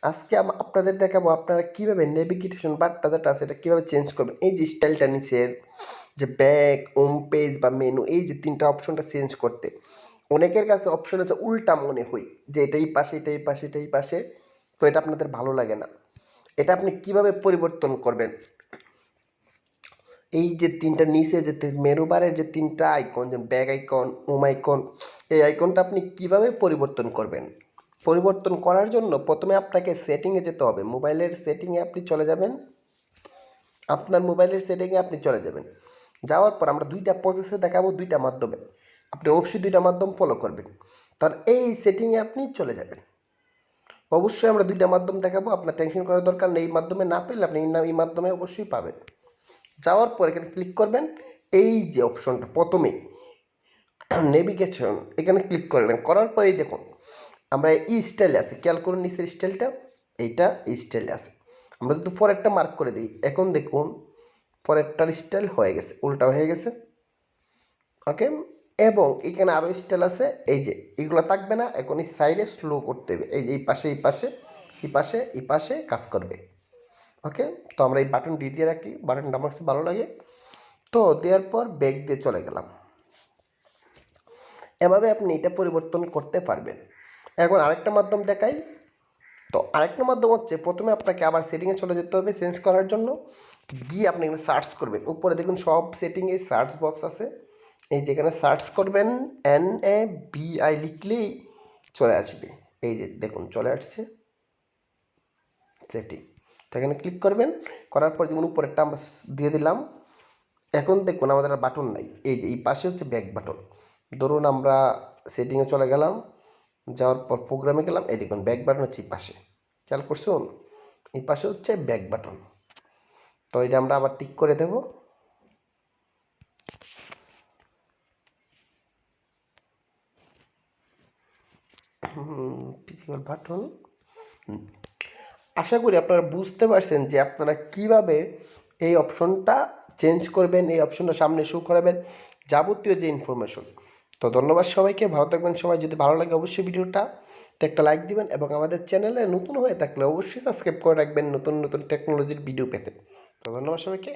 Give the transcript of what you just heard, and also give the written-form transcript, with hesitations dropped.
আজকে আপনাদের দেখাবো আপনারা কীভাবে নেভিগেশন বারটা যেটা আছে এটা কীভাবে চেঞ্জ করবেন। এই যে স্টাইলটা নিচের যে ব্যাক, হোম পেজ বা মেনু, এই যে তিনটা অপশনটা চেঞ্জ করতে অনেকের কাছে অপশন আছে উল্টা মনে হয় যে এটাই পাশে এটাই পাশে এটাই পাশে, তো এটা আপনাদের ভালো লাগে না। এটা আপনি কিভাবে পরিবর্তন করবেন, এই যে তিনটা নিচে যে মেনু বারের যে তিনটা আইকন, যেমন ব্যাক আইকন, হোম আইকন, এই আইকনটা আপনি কিভাবে পরিবর্তন করবেন। পরিবর্তন করার জন্য প্রথমে আপনাকে সেটিংয়ে যেতে হবে। মোবাইলের সেটিংয়ে আপনি চলে যাবেন, আপনার মোবাইলের সেটিংয়ে আপনি চলে যাবেন। যাওয়ার পর আমরা দুইটা প্রসেসে দেখাবো, দুইটা মাধ্যমে আপনি অবশ্যই দুইটা মাধ্যম ফলো করবেন। তার এই সেটিংয়ে আপনি চলে যাবেন। অবশ্যই আমরা দুইটা মাধ্যম দেখাবো, আপনার টেনশন করার দরকার নেই। এই মাধ্যমে না পেলে আপনি এই মাধ্যমে অবশ্যই পাবেন। যাওয়ার পর এখানে ক্লিক করবেন, এই যে অপশনটা প্রথমে নেভিগেশন, এখানে ক্লিক করবেন। করার পরেই দেখুন আমরা এই স্টাইলে আছে, খেয়াল করুন নিচের স্টাইলটা, এইটা এই স্টাইলে আছে। আমরা যদি পরেরটা মার্ক করে দিই, এখন দেখুন পরেরটার স্টাইল হয়ে গেছে, উল্টা হয়ে গেছে। ওকে, এবং এখানে আরও স্টাইল আছে, এই যে এগুলো থাকবে না, এখন এই সাইডে স্লো করতে হবে। এই যে এই পাশে এই পাশে এই পাশে এই পাশে কাজ করবে। ওকে, তো আমরা এই বাটন দিয়ে রাখি, বাটনটা আমার কাছে ভালো লাগে, তো দেওয়ার পর ব্যাক দিয়ে চলে গেলাম। এভাবে আপনি এটা পরিবর্তন করতে পারবেন। এখন আরেকটা মাধ্যম দেখাই। তো আরেকটা মাধ্যম হচ্ছে, প্রথমে আপনাকে আবার সেটিংয়ে চলে যেতে হবে চেঞ্জ করার জন্য। গিয়ে আপনি এখানে সার্চ করবেন, উপরে দেখুন সব সেটিংয়ে সার্চ বক্স আছে, এই যেখানে সার্চ করবেন NABI লিখলেই চলে আসবে। এই যে দেখুন চলে আসছে সেটিং, তো এখানে ক্লিক করবেন। করার পর যেমন উপরেরটা আমরা দিয়ে দিলাম। এখন দেখুন আমাদের আর বাটন নাই, এই যে এই পাশে হচ্ছে ব্যাক বাটন। ধরুন আমরা সেটিংয়ে চলে গেলাম, যাওয়ার পর প্রোগ্রামে গেলাম, এই দেখুন ব্যাক বাটন হচ্ছে এই পাশে, খেয়াল করছুন এই পাশে হচ্ছে ব্যাক বাটন। তো এটা আমরা আবার টিক করে দেব। Physical button. আশা করি আপনারা বুঝতে পারছেন যে আপনারা কিভাবে এই অপশনটা চেঞ্জ করবেন, এই অপশনটা সামনে শো করাবেন, যাবতীয় যে ইনফরমেশন। তো ধন্যবাদ সবাইকে, ভালো থাকবেন সবাই। যদি ভালো লাগে অবশ্যই ভিডিওটা একটা লাইক দিবেন, এবং আমাদের চ্যানেলে নতুন হয়ে থাকলে অবশ্যই সাবস্ক্রাইব করে রাখবেন নতুন নতুন টেকনোলজির ভিডিও পেতে। তো ধন্যবাদ সবাইকে।